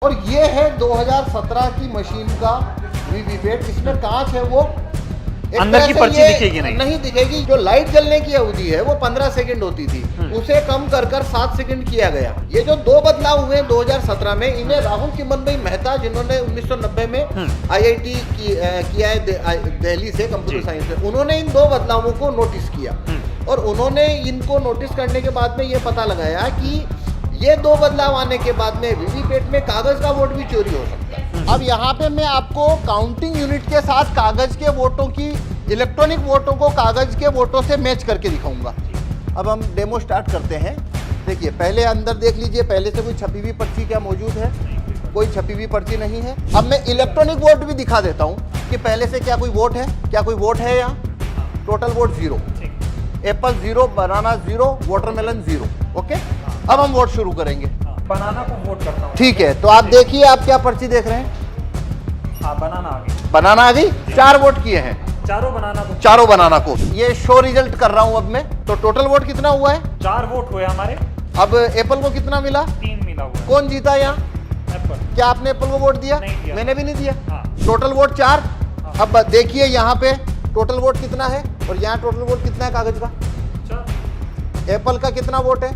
और ये है 2017 की मशीन का वीवीपैट। इसमें कांच है, वो अंदर की पर्ची दिखेगी नहीं दिखेगी। जो लाइट जलने की अवधि है वो 15 सेकंड होती थी, उसे कम कर 7 सेकंड किया गया। ये जो दो बदलाव हुए 2017 में, इन्हें राहुल चिमन भाई मेहता, जिन्होंने 1990 में IIT किया है दिल्ली से कंप्यूटर साइंस में, उन्होंने इन दो बदलावों को नोटिस किया और उन्होंने इनको नोटिस करने के बाद में ये पता लगाया कि ये दो बदलाव आने के बाद में वीवीपैट में कागज का वोट भी चोरी हो सकता है। अब यहाँ पे मैं आपको काउंटिंग यूनिट के साथ कागज के वोटों की, इलेक्ट्रॉनिक वोटों को कागज के वोटों से मैच करके दिखाऊंगा। अब हम डेमो स्टार्ट करते हैं। देखिए, पहले अंदर देख लीजिए, पहले से कोई छपी हुई पर्ची क्या मौजूद है? कोई छपी हुई पर्ची नहीं है। अब मैं इलेक्ट्रॉनिक वोट भी दिखा देता हूँ कि पहले से क्या कोई वोट है, क्या कोई वोट है यहाँ। टोटल वोट 0, एप्पल 0, बनाना 0, वाटरमेलन 0। ओके, अब हम वोट शुरू करेंगे। बनाना को वोट करता हूँ। ठीक है, तो आप देखिए, आप क्या पर्ची देख रहे हैं? बनाना आ गई। बनाना आ गई। 4 वोट किए हैं, चारों बनाना को। ये शो रिजल्ट कर रहा हूं अब मैं। तो टोटल वोट कितना हुआ है? 4 वोट हुए हमारे। अब एप्पल को कितना मिला? 3 मिला हुआ। कौन जीता यहाँ? एप्पल। क्या आपने एप्पल को वोट दिया? नहीं दिया। मैंने भी नहीं दिया। हाँ। Total vote 4। अब देखिए यहाँ पे टोटल वोट कितना है और यहाँ टोटल वोट कितना है कागज का। एप्पल का कितना वोट है?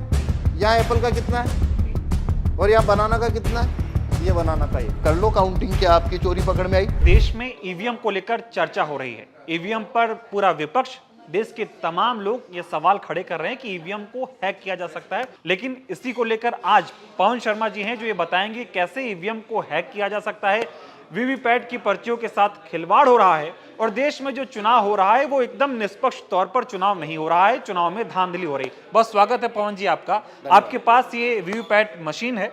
यहाँ एप्पल का कितना है और यहाँ बनाना का कितना है? ये बनाना का। कर लो काउंटिंग, क्या आपकी चोरी पकड़ में आई? देश में ईवीएम को लेकर चर्चा हो रही है। ईवीएम पर पूरा विपक्ष, देश के तमाम लोग ये सवाल खड़े कर रहे हैं कि ईवीएम को हैक किया जा सकता है। लेकिन इसी को लेकर आज पवन शर्मा जी हैं जो ये बताएंगे कैसे ईवीएम को हैक किया जा सकता है, वीवीपैट की पर्चियों के साथ खिलवाड़ हो रहा है और देश में जो चुनाव हो रहा है वो एकदम निष्पक्ष तौर पर चुनाव नहीं हो रहा है, चुनाव में धांधली हो रही है। बस स्वागत है पवन जी आपका। आपके पास ये वीवीपैट मशीन है।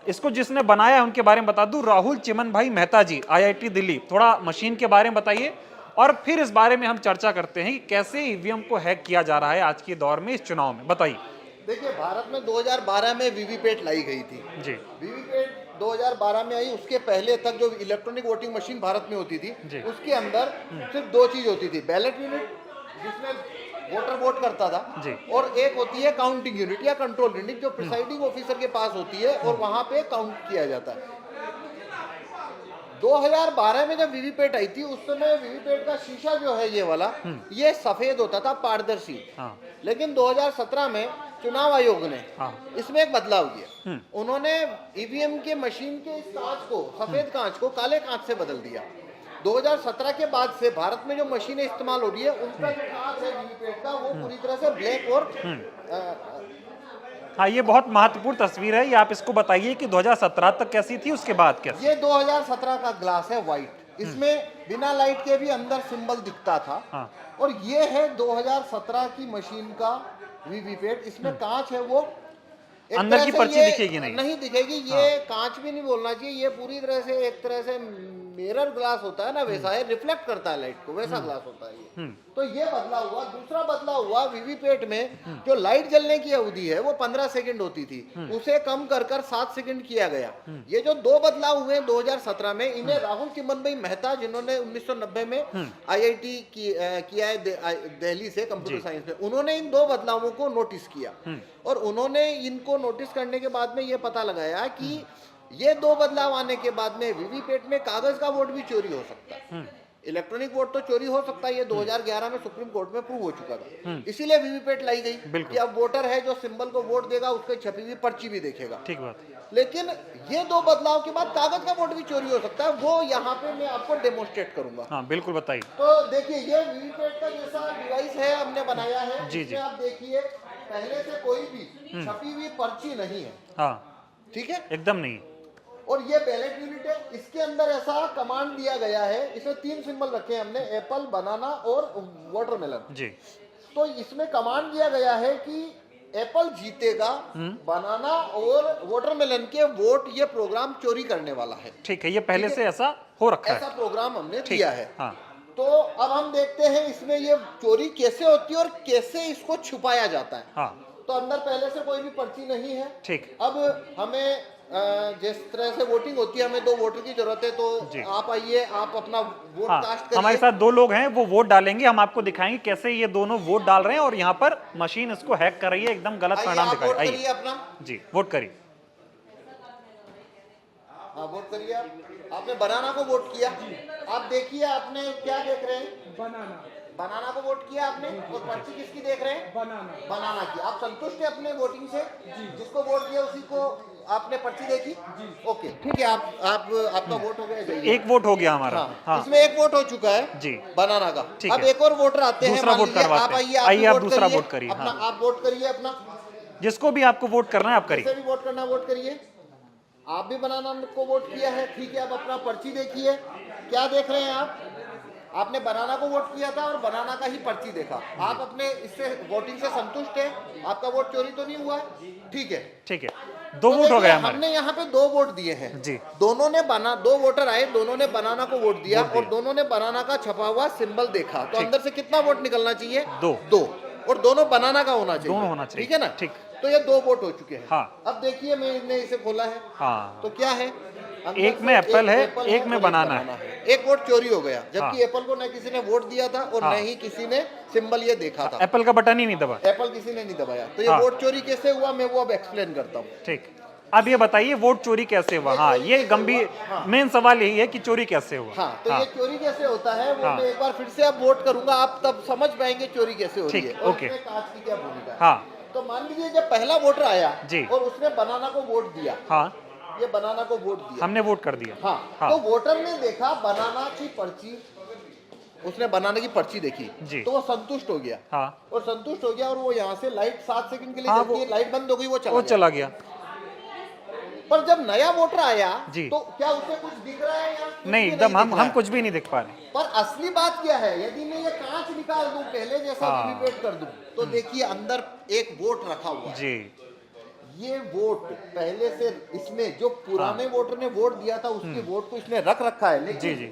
इसको जिसने बनाया है उनके बारे में बता दूं, राहुल चिमन भाई मेहता जी, IIT दिल्ली। थोड़ा मशीन के बारे में बताइए और फिर इस बारे में हम चर्चा करते हैं कि कैसे ईवीएम को हैक किया जा रहा है आज के दौर में, इस चुनाव में। बताइए। देखिए, भारत में 2012 में वीवीपैट लाई गई थी जी। वीवीपैट 2012 में आई। उसके पहले तक जो इलेक्ट्रॉनिक वोटिंग मशीन भारत में होती थी, उसके अंदर सिर्फ 2 चीज होती थी। बैलेट यूनिट, जिसमें वोटर वोट करता था, और एक होती है काउंटिंग यूनिट या कंट्रोल यूनिट, जो प्रिसाइडिंग ऑफिसर के पास होती है और वहां पे काउंट किया जाता है। 2012 में जब वीवीपैट आई थी, उस समय वीवीपैट का शीशा जो है ये वाला, ये सफेद होता था, पारदर्शी। लेकिन 2017 में चुनाव आयोग ने इसमें एक बदलाव किया। उन्होंने ईवीएम के मशीन के इस कांच को, सफेद कांच को काले कांच से बदल दिया। 2017 के बाद से भारत में जो मशीनें इस्तेमाल हो रही है, उनका जो कांच है वीवीपैट का, वो पूरी तरह से ब्लैक और हाँ, ये बहुत महत्वपूर्ण तस्वीर है। ये आप इसको बताइए कि 2017 तक कैसी थी, उसके बाद कैसी? ये 2017 का ग्लास है, व्हाइट। इसमें बिना लाइट के भी अंदर सिंबल दिखता था। और ये है 2017 की मशीन का वीवीपैट। इसमें कांच है, वो अंदर की पर्ची दिखेगी नहीं दिखेगी। ये कांच भी नहीं बोलना चाहिए, ये पूरी तरह से एक तरह से मिरर ग्लास होता है ना, वैसा है, रिफ्लेक्ट करता है लाइट को, वैसा ग्लास होता है ये। तो ये बदलाव हुआ। दूसरा बदलाव हुआ, वीवीपैट में जो लाइट जलने की अवधि है वो 15 सेकंड होती थी, उसे कम कर 7 सेकंड किया गया। ये जो दो बदलाव हुए 2017 में, इन्हें राहुल चिमन भाई मेहता, जिन्होंने 1990 में IIT किया है दिल्ली से कंप्यूटर साइंस में, उन्होंने इन दो बदलावों को नोटिस किया और उन्होंने इनको नोटिस करने के बाद में ये पता लगाया कि ये दो बदलाव आने के बाद में वीवीपैट में कागज का वोट भी चोरी हो सकता है। इलेक्ट्रॉनिक वोट तो चोरी हो सकता है, ये 2011 में सुप्रीम कोर्ट में प्रूव हो चुका था। इसीलिए वीवीपैट लाई गई कि अब वोटर है जो सिंबल को वोट देगा, उसके छपी हुई पर्ची भी देखेगा। ठीक बात। लेकिन ये दो बदलाव के बाद कागज का वोट भी चोरी हो सकता है, वो यहाँ पे मैं आपको डेमोन्स्ट्रेट करूंगा। हाँ, बिल्कुल बताइए। तो देखिए, ये वीवीपैट का जैसा डिवाइस है, हमने बनाया है। जी जी। आप देखिए, पहले से कोई भी छपी हुई पर्ची नहीं है। हाँ, ठीक है, एकदम नहीं। और ये बैलेट यूनिट है। इसके अंदर ऐसा कमांड दिया गया है, इसमें 3 सिंबल रखे हैं हमने, एप्पल, बनाना और वाटरमेलन जी। तो इसमें कमांड दिया गया है कि एप्पल जीतेगा, बनाना और वाटरमेलन के वोट ये प्रोग्राम चोरी करने वाला है। ठीक है, ये पहले से ऐसा हो रखा है, ऐसा प्रोग्राम हमने दिया है। हाँ। तो अब हम देखते हैं इसमें ये चोरी कैसे होती है और कैसे इसको छुपाया जाता है। हाँ। तो अंदर पहले से कोई भी पर्ची नहीं है। ठीक। अब हमें जिस तरह से वोटिंग होती है, हमें 2 वोटर की जरूरत है, तो आप आइए, आप अपना वोट कास्ट करिए। हमारे साथ 2 लोग हैं, वो वोट डालेंगे। हम आपको दिखाएंगे कैसे ये दोनों वोट डाल रहे हैं और यहाँ पर मशीन इसको हैक कर रही है, एकदम गलत परिणाम दिखा रही है। अपना जी, वोट करिए। हाँ वोट करिए आप। आपने बनाना को वोट किया, आप देखिए आपने क्या देख रहे हैं, बनाना को वोट किया आपने, और पर्ची किसकी देख रहे हैं, बनाना की। आप संतुष्ट हैं अपने वोटिंग से, जिसको वोट दिया उसी को आपने पर्ची देखी, ओके ठीक है। आप आपका वोट हो गया, जाइए। एक वोट हो गया हमारा। हाँ, हाँ। इसमें एक वोट हो चुका है जी बनाना का। ठीक अब है। एक और वोटर आते हैं, दूसरा मान वोट लीजिए करवाते आप हैं। आइए, आइए, आप आप दूसरा वोट करिए। अपना हाँ। आप वोट करिए अपना, जिसको भी आपको वोट करना है आप करिए। जिसे भी वोट करना वोट करिए। आप भी बनाना को वोट किया है, ठीक है। अब अपना पर्ची देखिए, क्या देख रहे हैं आप, आपने बनाना को वोट किया था और बनाना का ही पर्ची देखा। आप अपने इससे वोटिंग से संतुष्ट हैं, आपका वोट चोरी तो नहीं हुआ, ठीक है। ठीक है, दो तो वोट हो देखिए, गए हमारे। हमने यहाँ पे 2 वोट दिए हैं जी। दोनों ने दो वोटर आए, दोनों ने बनाना को वोट दिया वोट दिया। और दोनों ने बनाना का छपा हुआ सिंबल देखा। तो ठीक। अंदर से कितना वोट निकलना चाहिए, 2 और दोनों बनाना का होना चाहिए, दोनों होना चाहिए। ठीक है ना। ठीक। तो ये 2 वोट हो चुके हैं। हाँ। अब देखिए मैंने इसे खोला है, हाँ। तो क्या है, अंदर एक से में एप्पल है, एप्पल एक में और बनाना है। एक वोट चोरी हो गया, जबकि हाँ। एप्पल को न किसी ने वोट दिया था और हाँ। न ही किसी ने सिंबल ये देखा था। एप्पल का बटन ही नहीं दबा। एप्पल किसी ने नहीं दबाया, तो ये हाँ। वोट चोरी कैसे हुआ मैं वो अब एक्सप्लेन करता हूँ। ठीक, अब ये बताइए वोट चोरी कैसे हुआ। हाँ, ये गंभीर मेन सवाल यही है कि चोरी कैसे हुआ। हाँ, तो ये चोरी कैसे होता है वो हाँ। मैं एक बार फिर से अब वोट करूंगा, आप तब समझ पाएंगे चोरी कैसे हो रही ठीक, है और ओके। इसमें कांच की क्या भूमिका है। हाँ। तो मान लीजिए जब पहला वोटर आया जी। और उसने बनाना को वोट दिया, हाँ, ये बनाना को वोट दिया, हमने वोट कर दिया। हाँ, हाँ। तो वोटर ने देखा बनाना की पर्ची, उसने बनाना की पर्ची देखी, जी। तो वो संतुष्ट हो गया। हाँ। और संतुष्ट हो गया और वो यहाँ से लाइट 7 सेकंड के लिए हाँ, जलती है, लाइट बंद हो गई, वो वो चला गया। पर जब नया वोटर आया जी। तो क्या उसे कुछ दिख रहा है या कुछ नहीं, भी एकदम दिख हम रहा है? कुछ भी नहीं देख पा रहे। पर असली बात क्या है, यदि मैं ये कांच निकाल दूं पहले जैसा हाँ। वीवीपैट कर दूं, तो देखिए अंदर एक वोट रखा हुआ है। जी ये वोट पहले से इसने जो पुराने वोटर ने वोट दिया था उसके वोट को इसने रख रखा है, लेकिन जी जी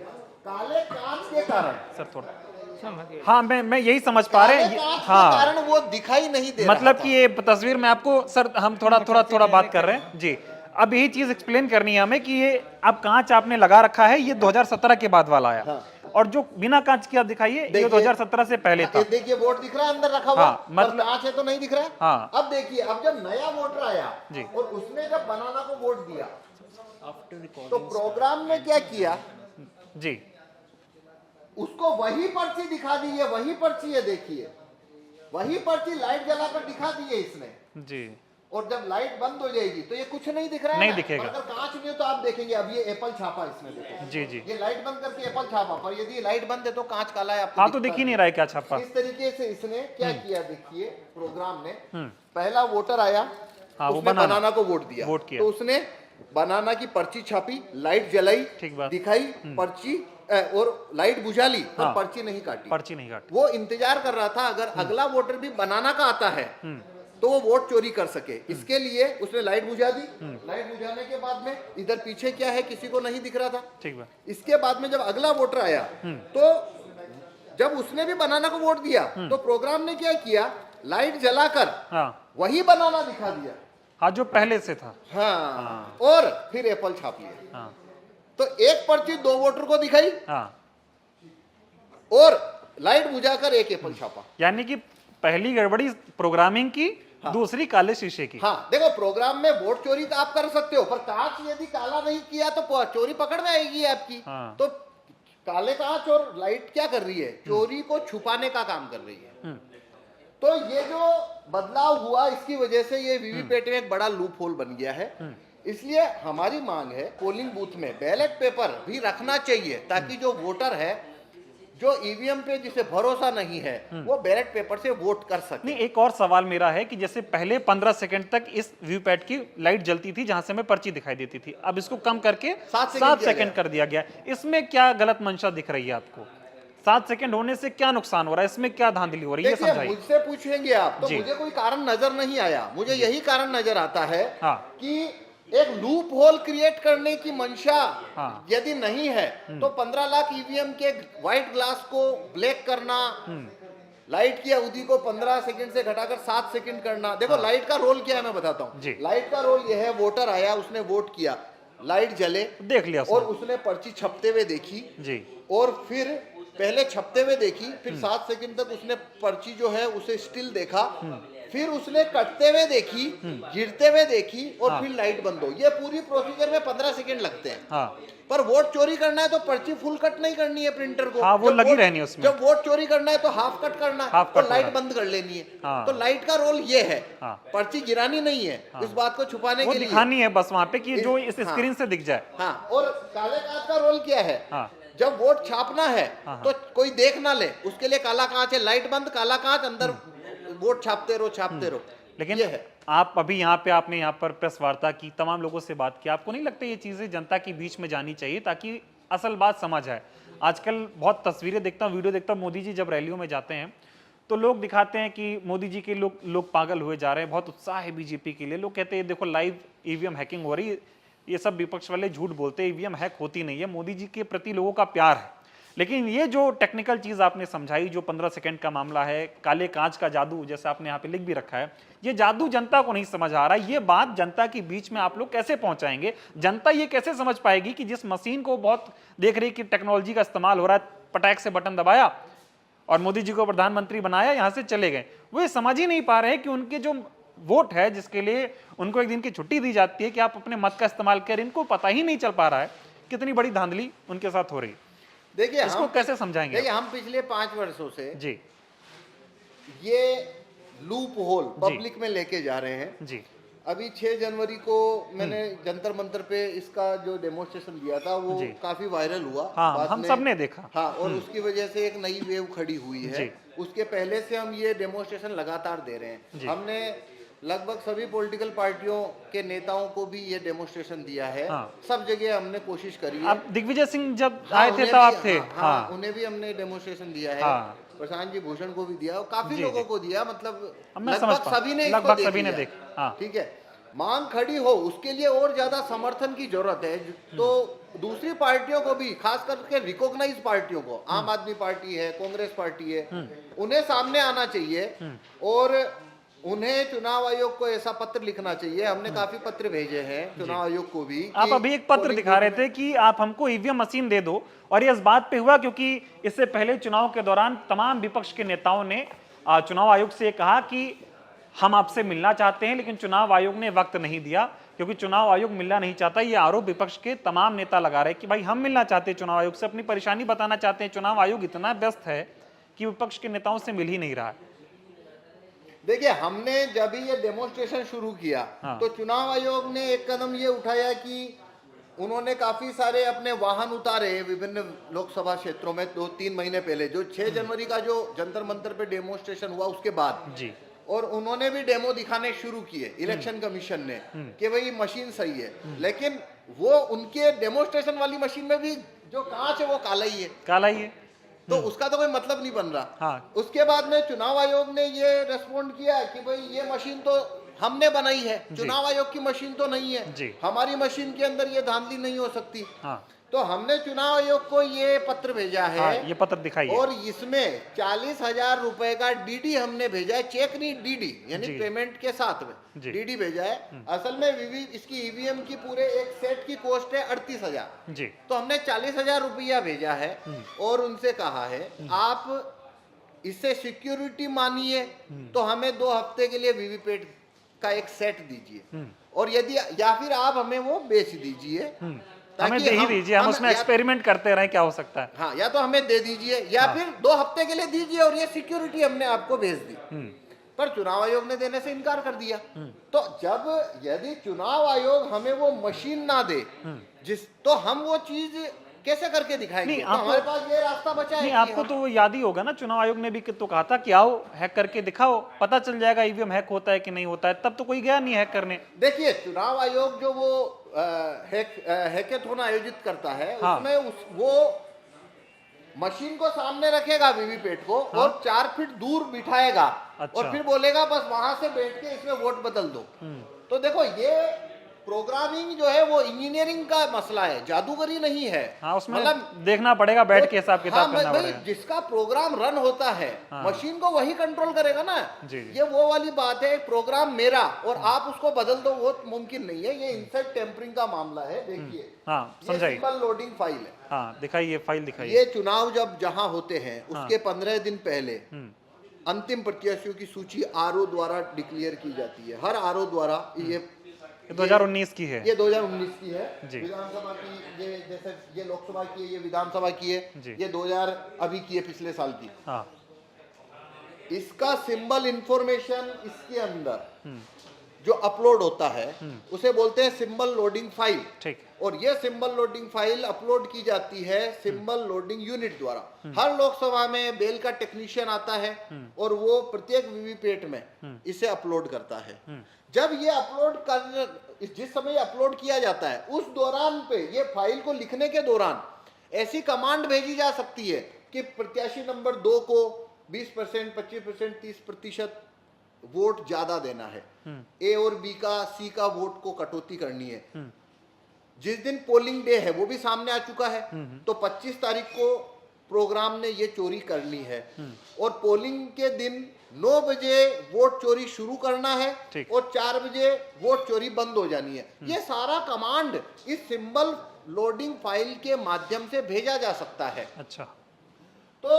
काले कांच के कारण, सर थोड़ा। हाँ, मैं यही समझ पा रहे काले हैं। कांच के हाँ, कारण वो दिखाई नहीं दे रहा मतलब था। कि ये तस्वीर में आपको सर हम थोड़ा बात कर रहे हैं जी। अब यही चीज एक्सप्लेन करनी है हमें कि ये अब कांच आपने लगा रखा है, ये 2017 के बाद वाला आया। हाँ। और जो बिना कांच के आप दिखाइए ये देखिए, 2017 से पहले था। ये देखिए वोट दिख रहा है अंदर रखा हुआ, हाँ, मतलब- पर कांच है तो नहीं दिख रहा है। हाँ। अब देखिए, अब जब नया वोटर आया जी। और उसने जब बनाना को वोट दिया, तो प्रोग्राम ने क्या किया, जी उसको वही पर्ची दिखा दी है, वही पर्ची है, देखिए वही पर्ची लाइट जलाकर दिखा दी है इसने। जी और जब लाइट बंद हो जाएगी तो ये कुछ नहीं दिख रहा है नहीं ना? दिखेगा। अगर कांच नहीं हो तो आप देखेंगे, अब ये एप्पल छापा इसमें, देखो जी जी। ये लाइट बंद करके एप्पल छापा, पर यदि लाइट बंद है तो कांच काला है, आपको हाँ, तो दिखता दिख ही नहीं रहा है क्या छापा। इस तरीके से इसने क्या किया, देखिए प्रोग्राम ने पहला वोटर आया, हाँ, वो उसने बनाना बनाना को वोट दिया, वोट किया। तो उसने बनाना की पर्ची छापी, लाइट जलाई, ठीक बात। दिखाई पर्ची, और लाइट बुझा ली, पर हाँ। पर्ची नहीं काटी। पर्ची नहीं काटी। वो इंतजार कर रहा था अगर अगला वोटर भी बनाना का आता है तो वो वोट चोरी कर सके, इसके लिए उसने लाइट बुझा दी। लाइट बुझाने के बाद में इधर पीछे क्या है किसी को नहीं दिख रहा था। ठीक बा। इसके बाद में जब अगला वोटर आया तो जब उसने भी बनाना को वोट दिया तो प्रोग्राम ने क्या किया, लाइट जलाकर हाँ वही बनाना दिखा दिया। हाँ, जो पहले से था। हाँ, और फिर एप्पल छाप लिया। हाँ तो एक पर्ची 2 वोटर को दिखाई हाँ, और लाइट बुझाकर एक एप्पल छापा। यानी कि पहली गड़बड़ी प्रोग्रामिंग की, दूसरी काले शीशे की। हाँ, देखो प्रोग्राम में वोट चोरी तो आप कर सकते हो, पर कांच यदि काला नहीं किया तो चोरी पकड़ में आएगी आपकी। हाँ। तो काले कांच और लाइट क्या कर रही है, चोरी को छुपाने का काम कर रही है। तो ये जो बदलाव हुआ इसकी वजह से ये वीवीपैट में एक बड़ा लूप होल बन गया है। इसलिए हमारी मांग है पोलिंग बूथ में बैलेट पेपर भी रखना चाहिए, ताकि जो वोटर है जो ईवीएम पे जिसे भरोसा नहीं है वो बैलेट पेपर से वोट कर सके। नहीं, एक और सवाल मेरा है कि जैसे पहले 15 सेकंड तक इस वीवीपैट की लाइट जलती थी जहां से हमें पर्ची दिखाई देती थी, अब इसको कम करके 7 सेकंड कर दिया गया। इसमें क्या गलत मंशा दिख रही है आपको? 7 सेकंड होने से क्या नुकसान हो रहा है, इसमें क्या धांधली हो रही है, ये देखिए, समझाइए। मुझसे पूछेंगे आप तो जी। मुझे कोई कारण नजर नहीं आया, मुझे यही कारण नजर आता है हाँ। कि एक लूप होल क्रिएट करने की मंशा हाँ। यदि नहीं है तो 15 लाख ईवीएम के व्हाइट ग्लास को ब्लैक करना, लाइट की अवधि को 15 सेकंड से घटाकर 7 सेकंड करना। देखो लाइट का रोल क्या है मैं बताता हूँ। जी। लाइट का रोल यह है, वोटर आया, उसने वोट किया, लाइट जले, देख लिया और उसने पर्ची छपते हुए देखी जी। और फिर पहले छपते हुए देखी, फिर 7 सेकंड तक उसने पर्ची जो है उसे स्टिल देखा, फिर उसने कटते हुए देखी, गिरते हुए देखी, और फिर लाइट बंद हो। ये पूरी प्रोसीजर में 15 सेकंड लगते हैं। हाँ पर वोट चोरी करना है तो पर्ची फुल कट नहीं करनी है प्रिंटर को। हाँ, वो जब लगी वोट- रहनी है उसमें। जब वोट चोरी करना है तो हाफ कट करना है, हाफ तो कट लाइट होना। बंद कर लेनी है। हाँ। तो लाइट का रोल ये है, हाँ। पर्ची गिरानी नहीं है, इस बात को छुपाने वो के लिए। दिखानी है बस वहां पे कि जो इस हाँ। स्क्रीन से दिख जाए। हाँ, और काले कांच का रोल क्या है? हाँ। जब वोट छापना है हाँ। तो कोई देख ना ले, उसके लिए काला कांच है, लाइट बंद, काला कांच, अंदर वोट छापते रहो, छापते रहो। लेकिन ये है। आप अभी यहाँ पे आपने यहाँ पर प्रेस वार्ता की, तमाम लोगों से बात की, आपको नहीं लगता ये चीजें जनता के बीच में जानी चाहिए ताकि असल बात समझ आए? आजकल बहुत तस्वीरें देखता हूँ, वीडियो देखता हूँ, मोदी जी जब रैलियों में जाते हैं तो लोग दिखाते हैं कि मोदी जी के लोग पागल हुए जा रहे हैं, बहुत उत्साह है बीजेपी के लिए। लोग कहते हैं देखो लाइव ईवीएम हैकिंग हो रही है, ये सब विपक्ष वाले झूठ बोलते हैं, ईवीएम हैक होती नहीं है, मोदी जी के प्रति लोगों का प्यार है। लेकिन ये जो टेक्निकल चीज आपने समझाई, जो 15 सेकंड का मामला है, काले कांच का जादू जैसा आपने यहाँ पे लिख भी रखा है, ये जादू जनता को नहीं समझ आ रहा है। ये बात जनता के बीच में आप लोग कैसे पहुंचाएंगे? जनता ये कैसे समझ पाएगी कि जिस मशीन को बहुत देख रही कि टेक्नोलॉजी का इस्तेमाल हो रहा है, पटाख से बटन दबाया और मोदी जी को प्रधानमंत्री बनाया, यहां से चले गए, वो ये समझ ही नहीं पा रहे हैं कि उनके जो वोट है, जिसके लिए उनको एक दिन की छुट्टी दी जाती है कि आप अपने मत का इस्तेमाल करें, इनको पता ही नहीं चल पा रहा है कितनी बड़ी धांधली उनके साथ हो रही है। देखिए इसको कैसे समझाएंगे? देखिए, हम पिछले 5 वर्षों से जी ये लूप होल पब्लिक में लेके जा रहे हैं। जी अभी 6 जनवरी को मैंने जंतर मंतर पे इसका जो डेमोन्स्ट्रेशन दिया था वो जी। काफी वायरल हुआ। हाँ, बाद हम में- सब ने देखा। हाँ, और उसकी वजह से एक नई वेव खड़ी हुई है। जी। उसके पहले से हम ये डेमोन्स्ट्रेशन लगातार दे रहे जी। हैं। हमने लगभग सभी पॉलिटिकल पार्टियों के नेताओं को भी ये डेमोन्स्ट्रेशन दिया है। हाँ। सब जगह हमने कोशिश करी है। आप दिग्विजय सिंह जब हाँ, आए थे उन्हें तब आप भी- थे। हाँ, हाँ उन्हें भी हमने डेमोन्स्ट्रेशन दिया है। हाँ। प्रशांत जी भूषण को भी दिया और काफी जी, लोगों जी। को दिया, मतलब मैं समझ लगभग पा- सभी ने लगभग इसको सभी ने लिया। देखा। हाँ। ठीक है, मांग खड़ी हो उसके लिए और ज्यादा समर्थन की जरूरत है। तो दूसरी पार्टियों को भी, खास करके रिकॉग्नाइज पार्टियों को, आम आदमी पार्टी है, कांग्रेस पार्टी है, उन्हें सामने आना चाहिए और उन्हें चुनाव आयोग को ऐसा पत्र लिखना चाहिए। हमने काफी पत्र भेजे हैं चुनाव आयोग को भी। आप कि अभी एक पत्र polling दिखा रहे booth थे कि आप हमको ईवीएम मशीन दे दो, और ये इस बात पे हुआ क्योंकि इससे पहले चुनाव के दौरान तमाम विपक्ष के नेताओं ने चुनाव आयोग से कहा कि हम आपसे मिलना चाहते हैं, लेकिन चुनाव आयोग ने वक्त नहीं दिया क्योंकि चुनाव आयोग मिलना नहीं चाहता। ये आरोप विपक्ष के तमाम नेता लगा रहे कि भाई हम मिलना चाहते हैं चुनाव आयोग से, अपनी परेशानी बताना चाहते हैं, चुनाव आयोग इतना व्यस्त है कि विपक्ष के नेताओं से मिल ही नहीं रहा है। देखिए, हमने जब भी ये डेमोन्स्ट्रेशन शुरू किया हाँ। तो चुनाव आयोग ने एक कदम ये उठाया कि उन्होंने काफी सारे अपने वाहन उतारे विभिन्न लोकसभा क्षेत्रों में 2-3 महीने पहले, जो 6 जनवरी का जो जंतर मंतर पे डेमोन्स्ट्रेशन हुआ उसके बाद जी और उन्होंने भी डेमो दिखाने शुरू किए इलेक्शन कमीशन ने कि भाई मशीन सही है। लेकिन वो उनके डेमोन्स्ट्रेशन वाली मशीन में भी जो कांच है वो काला ही है, काला ही है। तो उसका तो कोई मतलब नहीं बन रहा। हाँ। उसके बाद में चुनाव आयोग ने ये रेस्पॉन्ड किया कि भाई ये मशीन तो हमने बनाई है, चुनाव आयोग की मशीन तो नहीं है, जी। हमारी मशीन के अंदर ये धांधली नहीं हो सकती। हाँ तो हमने चुनाव आयोग को ये पत्र भेजा है। हाँ, ये पत्र दिखाइए। और इसमें 40,000 रुपए का डीडी हमने भेजा है, चेक नहीं, डीडी यानी जी। पेमेंट के साथ में जी। डीडी भेजा है। असल में इसकी ईवीएम की पूरे एक सेट की कॉस्ट है 38,000। जी तो हमने 40,000 रुपया भेजा है और उनसे कहा है आप इससे सिक्योरिटी मानिए तो हमें 2 हफ्ते के लिए वीवीपैट का एक सेट दीजिए, और यदि या फिर आप हमें वो बेच दीजिए, हमें दे ही दीजिए, हम उसमें एक्सपेरिमेंट करते रहें क्या हो सकता है। हाँ, या तो हमें दे दीजिए या फिर 2 हफ्ते के लिए दीजिए और ये सिक्योरिटी हमने आपको भेज दी। पर चुनाव आयोग ने देने से इनकार कर दिया। तो जब यदि चुनाव आयोग हमें वो मशीन ना दे तो हम वो चीज कैसे करके दिखाएंगे? नहीं, तो हमारे पास ये रास्ता बचा है नहीं, कि आपको हम- तो वो याद ही होगा ना, चुनाव आयोग ने भी तो कहा था कि आओ हैक करके दिखाओ, पता चल जाएगा ईवीएम हैक होता है कि नहीं होता है। तब तो कोई गया नहीं हैक करने। देखिए, चुनाव आयोग जो वो हैकेथॉन आयोजित करता है, हाँ। उसमें वो मशीन को सामने रखेगा वीवीपैट को, और 4 फीट दूर बिठाएगा अच्छा। और फिर बोलेगा बस वहां से बैठ के इसमें वोट बदल दो। तो देखो, ये प्रोग्रामिंग जो है वो इंजीनियरिंग का मसला है, जादूगरी नहीं है। हाँ, उसमें मतलब देखना पड़ेगा, बैठ के हिसाब किताब हाँ, करना भाई, पड़ेगा। जिसका प्रोग्राम रन होता है हाँ। मशीन को वही कंट्रोल करेगा ना। जी, जी। ये वो वाली बात है, प्रोग्राम मेरा और आप उसको बदल दो, वो मुमकिन नहीं है। ये इनसाइड टेम्परिंग का मामला है। देखिए, हाँ, समझाइए। सिंपल लोडिंग फाइल है। हाँ, दिखाइए, फाइल दिखाइए। ये चुनाव जब जहां होते हैं उसके 15 दिन पहले अंतिम प्रत्याशियों की सूची आरओ द्वारा डिक्लेयर की जाती है। हर आरओ द्वारा ये 2019 की है, ये 2019 की है। जी। विधानसभा की ये जैसे ये लोकसभा की है, ये विधानसभा की है, जी। ये 2000 अभी की है, पिछले साल की। हाँ, इसका सिंबल इंफॉर्मेशन इसके अंदर जो अपलोड होता है उसे बोलते हैं सिंबल लोडिंग फाइल। ठीक। और ये सिंबल लोडिंग फाइल अपलोड की जाती है सिंबल लोडिंग यूनिट द्वारा। हर लोकसभा में बेल का टेक्नीशियन आता है और वो प्रत्येक वीवीपैट में इसे अपलोड करता है। जब ये अपलोड कर जिस समय अपलोड किया जाता है उस दौरान पे ये फाइल को लिखने के दौरान ऐसी कमांड भेजी जा सकती है कि प्रत्याशी नंबर 2 को 20%, 25%, 30% वोट ज्यादा देना है, ए और बी का, सी का वोट को कटौती करनी है। जिस दिन पोलिंग डे है वो भी सामने आ चुका है, तो 25 तारीख को प्रोग्राम ने ये चोरी करनी है और पोलिंग के दिन 9 बजे वोट चोरी शुरू करना है और 4 बजे वोट चोरी बंद हो जानी है। ये सारा कमांड इस सिंबल लोडिंग फाइल के माध्यम से भेजा जा सकता है। अच्छा, तो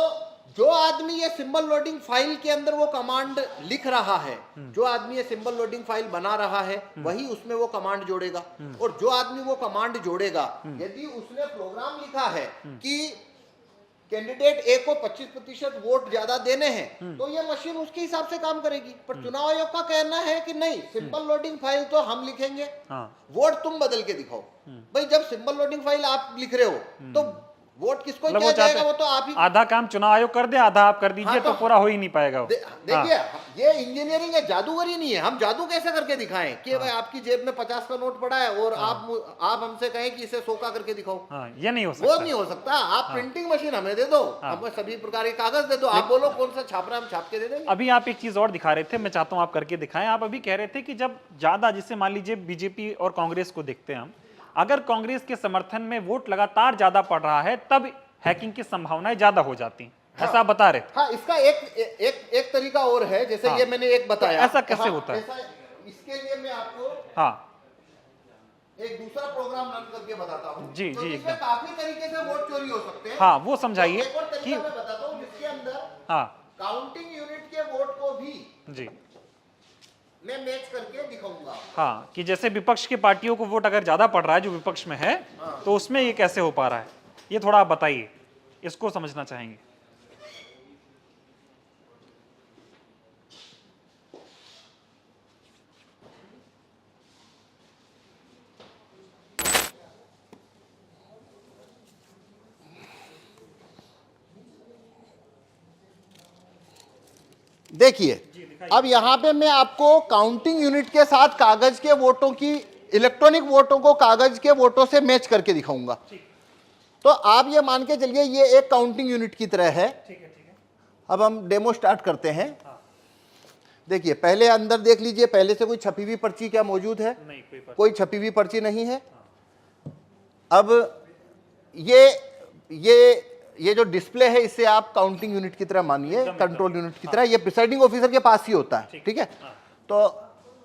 जो आदमी ये सिंबल लोडिंग फाइल के अंदर वो कमांड लिख रहा है, जो आदमी ये सिंबल लोडिंग फाइल बना रहा है, वही उसमें वो कमांड जोड़ेगा। और जो आदमी वो कमांड जोड़ेगा, यदि उसने प्रोग्राम लिखा है कि कैंडिडेट ए को 25% वोट ज्यादा देने हैं, तो ये मशीन उसके हिसाब से काम करेगी। पर चुनाव आयोग का कहना है कि नहीं, सिंबल लोडिंग फाइल तो हम लिखेंगे, वोट तुम बदल के दिखाओ। भाई जब सिंबल लोडिंग फाइल आप लिख रहे हो तो वोट किसको मतलब दिया वो जाएगा? वो तो आप ही। आधा काम चुनाव आयोग कर दे, आधा आप कर दीजिए, हाँ, तो पूरा हो ही नहीं पाएगा वो। देखिए ये इंजीनियरिंग है, जादूगरी नहीं है। हम जादू कैसे करके दिखाएं कि भाई आपकी जेब में 50 का नोट पड़ा है और आप हमसे कहें कि इसे 100 का करके दिखाओ। ये नहीं हो सकता, वो नहीं हो सकता। आप प्रिंटिंग मशीन हमें दे दो, हमें सभी प्रकार के कागज दे दो, आप बोलो कौन सा छापना, हम छाप के दे देंगे। अभी आप एक चीज और दिखा रहे थे, मैं चाहता हूं आप करके दिखाएं। आप अभी कह रहे थे कि जब ज्यादा, जिससे मान लीजिए बीजेपी और कांग्रेस को देखते हैं हम, अगर कांग्रेस के समर्थन में वोट लगातार ज्यादा पड़ रहा है तब हैकिंग की संभावनाएं ज्यादा हो जाती हैं, ऐसा आप बता रहे थे। हाँ, इसका एक तरीका और है, जैसे ये मैंने एक बताया। तो ऐसा कैसे होता है? इसके लिए मैं आपको एक दूसरा प्रोग्राम रन करके बताता हूँ। जी, तो जी, इसमें एकदम। काफी तरीके से वोट चोरी हो सकते हैं। हाँ, वो समझाइए। एक और तरीका मैं बताता हूँ जिसके अंदर काउंटिंग यूनिट के वोट को भी जी मैं मैच करके दिखाऊंगा। हाँ, कि जैसे विपक्ष की पार्टियों को वोट अगर ज्यादा पड़ रहा है जो विपक्ष में है, तो उसमें ये कैसे हो पा रहा है, ये थोड़ा आप बताइए, इसको समझना चाहेंगे। देखिए अब यहाँ पे मैं आपको काउंटिंग यूनिट के साथ कागज के वोटों की, इलेक्ट्रॉनिक वोटों को कागज के वोटों से मैच करके दिखाऊंगा। तो आप ये मान के चलिए ये एक काउंटिंग यूनिट की तरह है। अब हम डेमो स्टार्ट करते हैं। देखिए पहले अंदर देख लीजिए, पहले से कोई छपी हुई पर्ची क्या मौजूद है? नहीं, कोई छपी हुई पर्ची नहीं है। अब ये जो डिस्प्ले है इसे आप काउंटिंग यूनिट की तरह मानिए, कंट्रोल यूनिट की तरह। ये प्रिसाइडिंग ऑफिसर के पास ही होता है, ठीक है। तो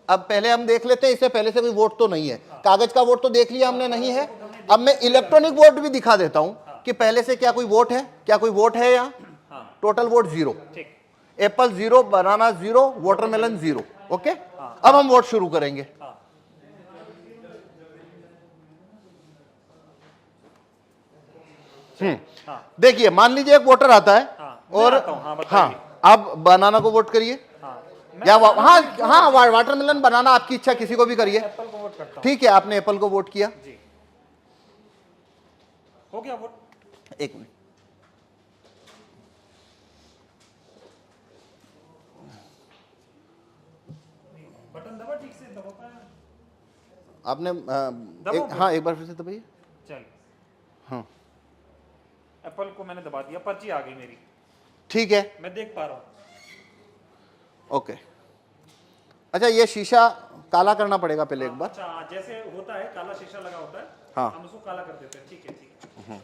अब पहले हम देख लेते हैं, इससे पहले से कोई वोट तो नहीं है। कागज का वोट तो देख लिया हमने, नहीं है। अब मैं इलेक्ट्रॉनिक वोट भी दिखा देता हूं कि पहले से क्या कोई वोट है, क्या कोई वोट है यहाँ। टोटल वोट 0, एप्पल 0, बनाना 0, वाटरमेलन 0। ओके, अब हम वोट शुरू करेंगे। देखिए मान लीजिए एक वोटर आता है और आप बनाना को वोट करिए या वाटरमेलन, बनाना आपकी इच्छा, किसी को भी करिए। ठीक है, आपने एप्पल को वोट किया। हो गया वोट। एक मिनट, बटन दबा, ठीक से दबा पाया आपने हाँ एक बार फिर से दबाइए। चलिए, हाँ एप्पल को मैंने दबा दिया, पर्ची आ गई मेरी। ठीक है, मैं देख पा रहा हूँ। ओके। अच्छा, ये शीशा काला करना पड़ेगा पहले एक बार। अच्छा, जैसे होता है काला शीशा लगा होता है, हाँ, हम उसको काला कर देते हैं। ठीक है, ठीक है।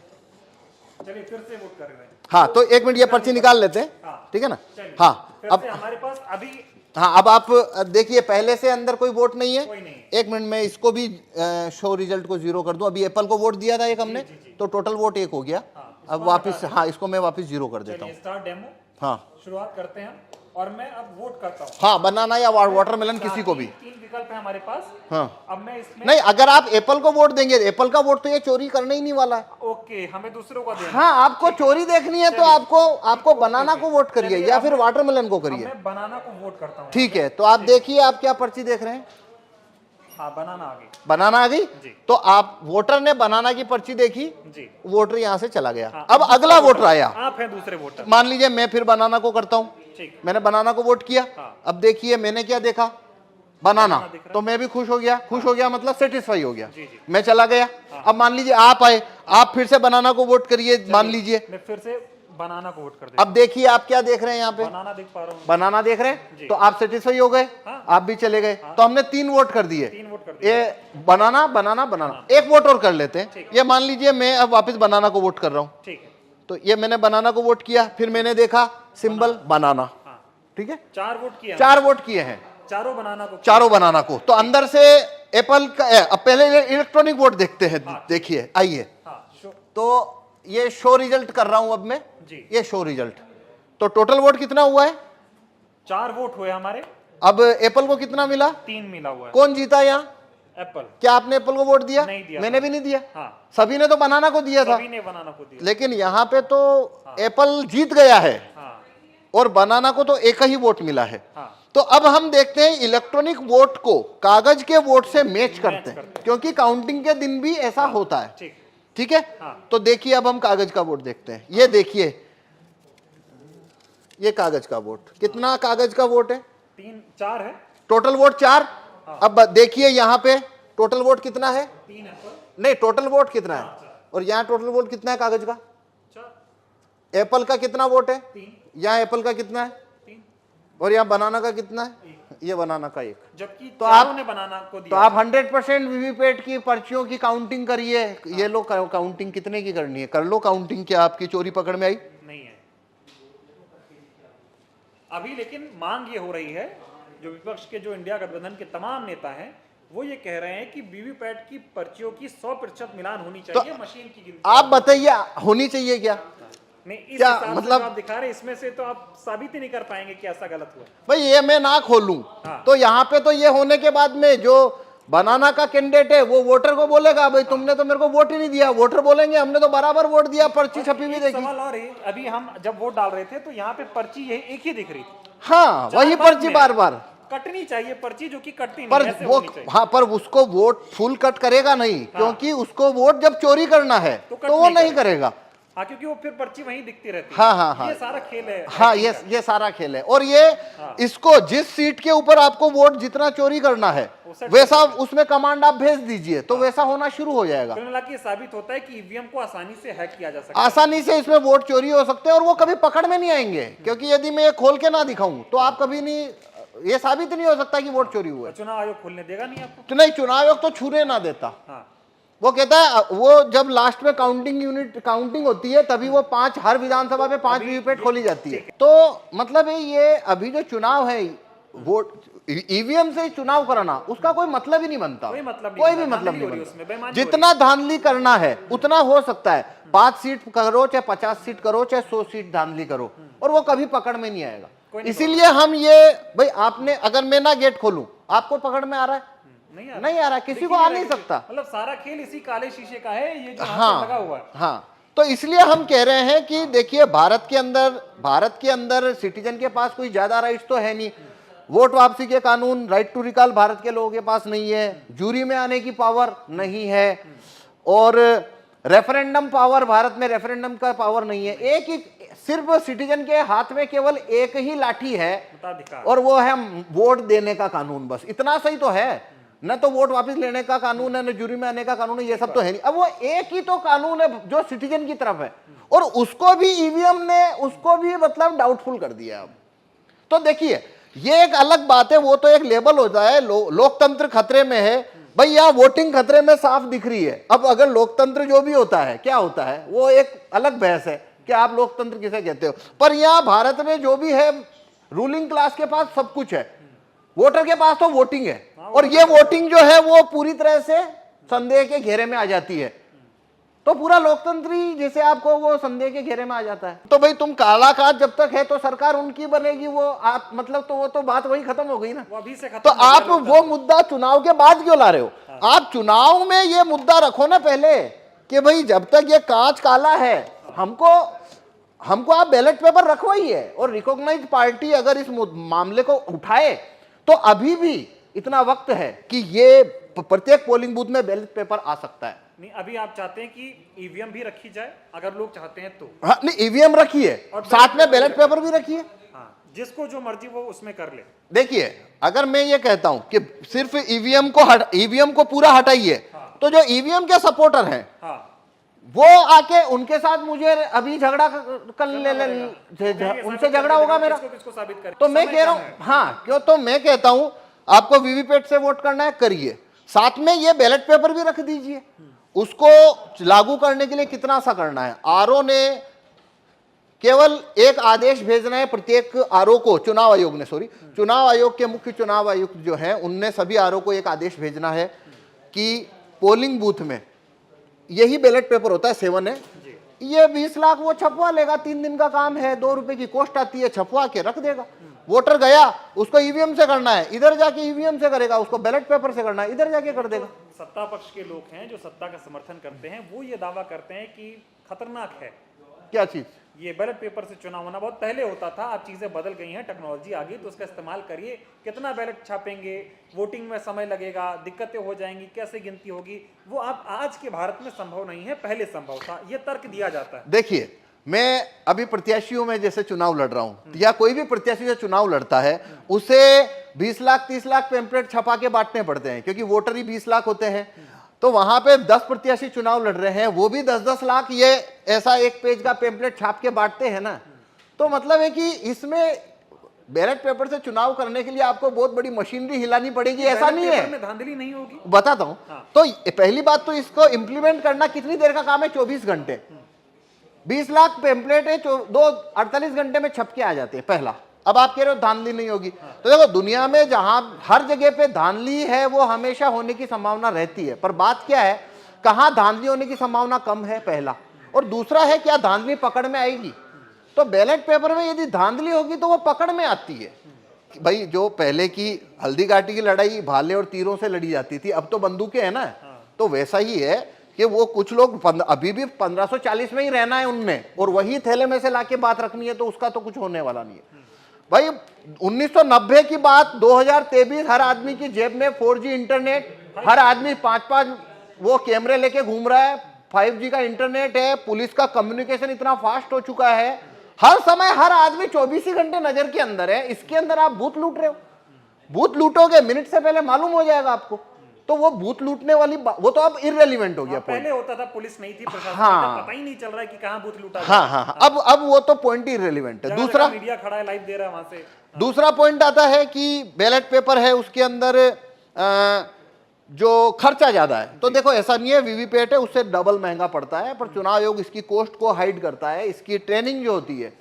चलिए फिर से वोट कर रहे हैं। हाँ, तो एक मिनट ये पर्ची निकाल लेते हैं, ठीक है ना। हाँ, अब हमारे पास अभी, हाँ, अब आप देखिए पहले से अंदर कोई वोट नहीं है। कोई नहीं। एक मिनट में इसको भी शो रिजल्ट को 0 कर दूं। अभी एप्पल को वोट दिया था एक हमने, तो टोटल वोट 1 हो गया। अब वापस, हाँ, इसको मैं वापस 0 कर देता हूँ। स्टार्ट डेमो, हाँ, शुरुआत करते हैं। और मैं अब वोट करता हूँ। हाँ, बनाना या वाटरमेलन किसी को भी। 3 विकल्प है हमारे पास। हाँ, अब मैं इसमें नहीं, अगर आप एप्पल को वोट देंगे, एप्पल का वोट तो ये चोरी करने ही नहीं वाला है। ओके, हमें दूसरों का देना। हाँ, आपको चोरी देखनी है तो आपको बनाना को वोट करिए या फिर वाटरमेलन को करिए। मैं बनाना को वोट करता हूँ। ठीक है, तो आप देखिए आप क्या पर्ची देख रहे हैं। हाँ, बनाना आ गई। बनाना आ गई। जी। तो आप वोटर ने बनाना की पर्ची देखी जी। वोटर यहाँ से चला गया। हाँ, अब अगला वोटर आया। आप हैं दूसरे वोटर। मान लीजिए मैं फिर बनाना को करता हूँ। ठीक। मैंने बनाना को वोट किया। हाँ। अब देखिए मैंने क्या देखा, बनाना, दिख रहा है। तो मैं भी खुश हो गया। खुश हो गया मतलब सेटिस्फाई हो गया। जी, जी। मैं चला गया। अब मान लीजिए आप आए, आप फिर से बनाना को वोट करिए। मान लीजिए मैं फिर से बनाना को वोट कर देता अब देखिए आप क्या देख रहे हैं यहाँ पे, हूँ। बनाना देख पा रहा हूँ। बनाना देख रहे जी। हैं। तो आप सेटिस्फाई हो गए। हाँ। आप भी चले गए। तो हमने 3 वोट कर दिए। 3 वोट कर दिए। ये बनाना बनाना बनाना, एक वोट और कर लेते हैं। ठीक। ये मान लीजिए मैं अब वापस बनाना को वोट कर रहा हूँ। ठीक है। तो ये मैंने बनाना को वोट किया, फिर मैंने देखा सिंबल बनाना। हाँ, ठीक है, 4 वोट किए। 4 वोट किए हैं, चारों बनाना को। चारों बनाना को। तो अंदर से एप्पल का अब पहले इलेक्ट्रॉनिक वोट देखते हैं। देखिए आइए, हाँ, तो ये शो रिजल्ट कर रहा हूं अब मैं। जी। ये शो रिजल्ट, तो टोटल वोट कितना हुआ है? 4 वोट हुए हमारे। अब एप्पल को कितना मिला? 3 मिला हुआ है। कौन जीता यहाँ? एप्पल। क्या आपने एप्पल को वोट दिया? नहीं दिया। मैंने भी नहीं दिया। हाँ, सभी ने तो बनाना को दिया था। सभी ने बनाना को दिया। लेकिन यहाँ पे तो एप्पल जीत गया है हाँ, और बनाना को तो एक ही वोट मिला है। हाँ। तो अब हम देखते हैं इलेक्ट्रॉनिक वोट को कागज के वोट से मैच करते हैं, क्योंकि काउंटिंग के दिन भी ऐसा होता है। ठीक। ठीक है। हाँ। तो देखिए अब हम कागज का वोट देखते हैं। ये देखिए, ये कागज का वोट, कितना कागज का वोट है? 4 है। Total vote 4। अब देखिए यहाँ पे टोटल वोट कितना है? 3 एप्पल। नहीं, टोटल वोट कितना है? और यहाँ टोटल वोट कितना है कागज का? 4। एप्पल का कितना वोट है? 3। यहाँ एप्पल का कितना है? 3। और यहाँ बनाना का कितना है? ये बनाना का 1। जबकि तो चारों आप ने बनाना को दिया। तो आप 100% वीवीपैट की पर्चियों की काउंटिंग करिए। ये लो काउंटिंग कितने की करनी है, कर लो काउंटिंग। क्या आपकी चोरी पकड़ में आई? नहीं है अभी। लेकिन मांग ये हो रही है, जो विपक्ष के जो इंडिया गठबंधन के तमाम नेता हैं वो ये कह रहे हैं कि वीवीपैट की पर्चियों की 100% मिलान होनी चाहिए मशीन की गिनती। आप बताइए होनी चाहिए क्या? नहीं, इस क्या हिसाब से मतलब- जो आप दिखा रहे हैं इसमें से तो आप साबित ही नहीं कर पाएंगे कि ऐसा गलत हुआ। भाई ये मैं ना खोलूं हाँ। तो यहाँ पे तो ये होने के बाद में जो बनाना का कैंडिडेट है वो वोटर को बोलेगा भाई तुमने तो मेरे को वोट ही नहीं दिया। वोटर बोलेंगे हमने तो बराबर वोट दिया, पर्ची छपी हुई एक देखी। सवाल और है, अभी हम जब वोट डाल रहे थे तो यहाँ पे पर्ची यही एक ही दिख रही थी। हाँ, वही पर्ची बार बार कटनी चाहिए पर्ची, जो कि कटती पर नहीं, ऐसे वो होनी चाहिए। हाँ, पर उसको वोट फुल कट करेगा नहीं, क्योंकि उसको वोट जब चोरी करना है तो कट तो वो नहीं नहीं करेगा। हाँ, क्योंकि वो फिर पर्ची वहीं दिखती रहती है। हाँ, हाँ, हाँ। ये सारा खेल है। हाँ, ये सारा खेल है। और ये इसको जिस सीट के ऊपर आपको वोट जितना चोरी करना है वैसा उसमें कमांड आप भेज दीजिए तो वैसा होना शुरू हो जाएगा। कुल मिला के ये साबित होता है कि ईवीएम को आसानी से हैक किया जा सकता है। आसानी से इसमें वोट चोरी हो सकते हैं और वो कभी पकड़ में नहीं आएंगे, क्योंकि यदि मैं ये खोल के ना दिखाऊं तो आप कभी नहीं, ये साबित नहीं हो सकता कि वोट चोरी हुआ है। चुनाव आयोग खोलने देगा नहीं आपको। तो नहीं, चुनाव आयोग तो छूने ना देता। हाँ, वो कहता है वो जब लास्ट में काउंटिंग होती है तभी वो 5 हर विधानसभा में 5 वीवीपैट खोली जाती है। तो मतलब ये अभी जो चुनाव है वोट ईवीएम से चुनाव कराना उसका कोई मतलब ही नहीं बनता। कोई मतलब नहीं, कोई भी धांधली मतलब हो नहीं रही है बनता। उसमें, बेईमानी जितना धांधली करना है उतना हो सकता है। 5 सीट करो चाहे 50 सीट करो चाहे 100 सीट धांधली करो और वो कभी पकड़ में नहीं आएगा। इसीलिए हम ये भाई आपने अगर मैं ना गेट खोलूं आपको पकड़ में आ रहा है? नहीं आ रहा, किसी को आ नहीं सकता। मतलब सारा खेल इसी काले शीशे का है, ये जो हाँ, लगा हुआ है। हाँ, तो इसलिए हम कह रहे हैं कि देखिए भारत के अंदर सिटीजन के पास कोई ज्यादा राइट्स तो है नहीं। वोट वापसी के कानून, राइट टू रिकॉल भारत के लोगों के पास नहीं है, जूरी में आने की पावर नहीं है और रेफरेंडम पावर, भारत में रेफरेंडम का पावर नहीं है। एक ही सिर्फ सिटीजन के हाथ में केवल एक ही लाठी है और वो है वोट देने का कानून। बस इतना सही तो है, न तो वोट वापस लेने का कानून है, न जूरी में आने का कानून है, ये सब तो है नहीं। अब वो एक ही तो कानून है जो सिटीजन की तरफ है और उसको भी ईवीएम ने उसको भी मतलब डाउटफुल कर दिया। अब तो देखिए ये एक अलग बात है, वो तो एक लेबल होता है लोकतंत्र खतरे में है। भाई यहाँ वोटिंग खतरे में साफ दिख रही है। अब अगर लोकतंत्र जो भी होता है क्या होता है वो एक अलग बहस है कि आप लोकतंत्र किसे कहते हो। पर यहाँ भारत में जो भी है रूलिंग क्लास के पास सब कुछ है, वोटर के पास तो वोटिंग है और ये वोटिंग जो है वो पूरी तरह से संदेह के घेरे में आ जाती है। तो पूरा लोकतंत्री जैसे आपको वो संदेह के घेरे में आ जाता है। तो भाई तुम काला काज जब तक है तो सरकार उनकी बनेगी, वो आप मतलब तो वो तो बात वही खत्म हो गई ना। वो अभी से खत्म तो हो गया आप लोकतंत्र। वो मुद्दा चुनाव के बाद क्यों ला रहे हो? आप चुनाव में ये मुद्दा रखो ना पहले कि भाई जब तक ये कांच काला है हमको आप बैलेट पेपर रखवाइए, और रिकॉग्नाइज्ड पार्टी अगर इस मामले को उठाए तो अभी भी इतना वक्त है कि ये प्रत्येक पोलिंग बूथ में बैलेट पेपर आ सकता है। नहीं, अभी आप चाहते हैं कि ईवीएम भी रखी जाए अगर लोग चाहते हैं तो? हाँ, नहीं ईवीएम रखिए और साथ में बैलेट पेपर भी रखिए। हाँ, जिसको जो मर्जी वो उसमें कर ले। देखिए अगर मैं ये कहता हूं कि सिर्फ ईवीएम को पूरा हटाइए, तो जो ईवीएम के सपोर्टर हैं हाँ, वो आके उनके साथ मुझे अभी झगड़ा कर उनसे झगड़ा होगा मेरा, किसको साबित करें? तो मैं कह रहा हूं हाँ क्यों, तो मैं कहता हूं आपको वीवीपैट से वोट करना है करिए, साथ में ये बैलेट पेपर भी रख दीजिए। उसको लागू करने के लिए कितना सा करना है? आरओ ने केवल एक आदेश भेजना है प्रत्येक आरओ को, चुनाव आयोग ने चुनाव आयोग के मुख्य चुनाव आयुक्त जो हैं उनने सभी आरओ को एक आदेश भेजना है कि पोलिंग बूथ में यही बैलेट पेपर होता है 7 है, ये 20 लाख वो छपवा लेगा, 3 दिन का काम है, 2 रुपए की कॉस्ट आती है, छपवा के रख देगा। वोटर गया उसको ईवीएम से करना है, इधर जाके ईवीएम से करेगा, उसको बैलेट पेपर से करना है, इधर जाके कर देगा। सत्ता पक्ष के लोग हैं जो सत्ता का समर्थन करते हैं, वो ये दावा करते हैं कि खतरनाक है क्या चीज? ये बैलेट पेपर से चुनाव होना। बहुत पहले होता था, अब चीजें बदल गई हैं, टेक्नोलॉजी आ गई, तो उसका इस्तेमाल करिए। कितना बैलेट छापेंगे, वोटिंग में समय लगेगा, दिक्कतें हो जाएंगी, कैसे गिनती होगी, वो आप आज के भारत में संभव नहीं है, पहले संभव था, ये तर्क दिया जाता है। देखिए मैं अभी प्रत्याशियों में जैसे चुनाव लड़ रहा हूं या कोई भी प्रत्याशी जो चुनाव लड़ता है उसे 20 लाख 30 लाख पेम्पलेट छपा के बांटने पड़ते हैं, क्योंकि वोटर ही 20 लाख होते हैं। तो वहां पे 10 प्रत्याशी चुनाव लड़ रहे हैं, वो भी 10-10 लाख ये ऐसा एक पेज का पेम्पलेट छाप के बांटते हैं ना। तो मतलब है कि इसमें बैलेट पेपर से चुनाव करने के लिए आपको बहुत बड़ी मशीनरी हिलानी पड़ेगी, ऐसा नहीं है। में धांधली नहीं होगी, बताता हूं। तो पहली बात तो इसको इंप्लीमेंट करना कितनी देर का काम है? 24 घंटे। 20 लाख पेम्पलेट है, 48 घंटे में छप के आ जाते हैं पहला। अब आप कह रहे हो धांधली नहीं होगी, तो देखो दुनिया में जहां हर जगह पे धांधली है वो हमेशा होने की संभावना रहती है, पर बात क्या है कहां धांधली होने की संभावना कम है, पहला। और दूसरा है क्या धांधली पकड़ में आएगी? तो बैलेट पेपर में यदि धांधली होगी तो वो पकड़ में आती है। भाई जो पहले की हल्दी घाटी की लड़ाई भाले और तीरों से लड़ी जाती थी, अब तो बंदूकें है ना, तो वैसा ही है कि वो कुछ लोग अभी भी 1540 में ही रहना है उनमें, और वही थैले में से लाके बात रखनी है, तो उसका तो कुछ होने वाला नहीं है। भाई 1990 की बात 2023, हर आदमी की जेब में 4G इंटरनेट, हर आदमी 5-5 वो कैमरे लेके घूम रहा है, 5G का इंटरनेट है, पुलिस का कम्युनिकेशन इतना फास्ट हो चुका है, हर समय हर आदमी 24 ही घंटे नजर के अंदर है। इसके अंदर आप बूथ लूट रहे हो, बूथ लूटोगे मिनट से पहले मालूम हो जाएगा आपको, तो वो बूथ लूटने वाली वो तो अब इररेलेवेंट हो गया। पहले होता था पुलिस नहीं थी, प्रशासन हाँ, पता ही नहीं चल रहा है कि कहां बूथ लूटा। हाँ, अब वो तो पॉइंट ही इररेलेवेंट है। दूसरा मीडिया खड़ा है, लाइव दे रहा है वहां से। दूसरा पॉइंट आता है कि बैलेट पेपर है उसके अंदर जो खर्चा ज्यादा है, तो देखो ऐसा नहीं है, वीवीपैट है उससे डबल महंगा पड़ता है, पर चुनाव आयोग इसकी कॉस्ट को हाइड करता है। इसकी ट्रेनिंग जो होती है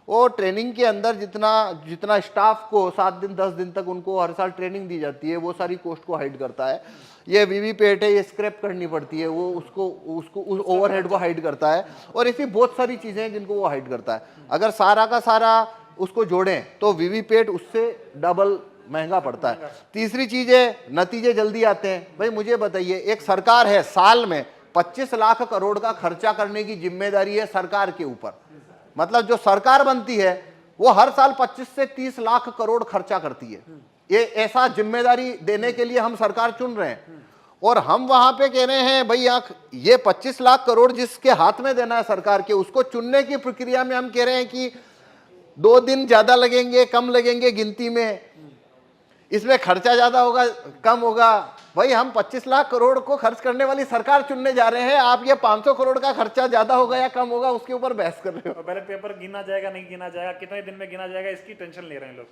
वो ट्रेनिंग के अंदर जितना स्टाफ को 7 दिन 10 दिन तक उनको हर साल ट्रेनिंग दी जाती है, वो सारी कॉस्ट को हाइड करता है। ये वीवीपैट है, ये स्क्रैप करनी पड़ती है, वो उसको उस ओवरहेड को हाइड करता है, और ऐसी बहुत सारी चीजें हैं जिनको वो हाइड करता है। अगर सारा का सारा उसको जोड़ें तो वीवीपैट उससे डबल महंगा पड़ता है। तीसरी चीज है नतीजे जल्दी आते हैं। भाई मुझे बताइए, एक सरकार है, साल में 25 लाख करोड़ का खर्चा करने की जिम्मेदारी है सरकार के ऊपर। मतलब जो सरकार बनती है वो हर साल 25 से 30 लाख करोड़ खर्चा करती है। ये ऐसा जिम्मेदारी देने के लिए हम सरकार चुन रहे हैं, और हम वहां पे कह रहे हैं भाई ये 25 लाख करोड़ जिसके हाथ में देना है सरकार के, उसको चुनने की प्रक्रिया में हम कह रहे हैं कि 2 दिन ज्यादा लगेंगे कम लगेंगे गिनती में, इसमें खर्चा ज्यादा होगा कम होगा। भाई हम 25 लाख करोड़ को खर्च करने वाली सरकार चुनने जा रहे हैं, आप ये 500 करोड़ का खर्चा ज्यादा होगा या कम होगा उसके ऊपर बहस कर रहे हो। बैलेट पेपर गिना जाएगा नहीं गिना जाएगा, कितने दिन में गिना जाएगा, इसकी टेंशन ले रहे हैं लोग।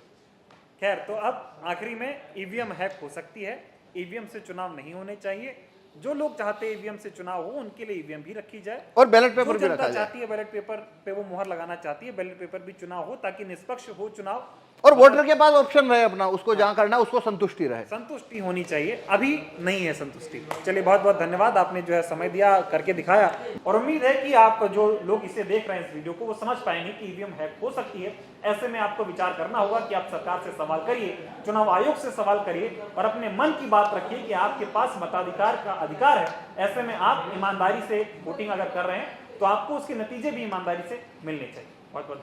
खैर, तो अब आखिरी में ईवीएम हैक हो सकती है, ईवीएम से चुनाव नहीं होने चाहिए। जो लोग चाहते हैं ईवीएम से चुनाव हो उनके लिए ईवीएम भी रखी जाए, और बैलेट पेपर भी रखा जाए। चाहती है बैलेट पेपर पे वो मुहर लगाना चाहती है, बैलेट पेपर भी चुनाव हो, ताकि निष्पक्ष हो चुनाव, और वोटर के पास ऑप्शन रहे अपना, उसको जहां करना उसको संतुष्टि रहे। संतुष्टि होनी चाहिए, अभी नहीं है संतुष्टि। चलिए बहुत बहुत धन्यवाद, आपने जो है समय दिया, करके दिखाया, और उम्मीद है कि आप जो लोग इसे देख रहे हैं इस वीडियो को, वो समझ पाएंगे कि ईवीएम हैक हो सकती है। ऐसे में आपको विचार करना होगा कि आप सरकार से सवाल करिए, चुनाव आयोग से सवाल करिए, और अपने मन की बात रखिए कि आपके पास मताधिकार का अधिकार है। ऐसे में आप ईमानदारी से वोटिंग अगर कर रहे हैं तो आपको उसके नतीजे भी ईमानदारी से मिलने चाहिए। बहुत बहुत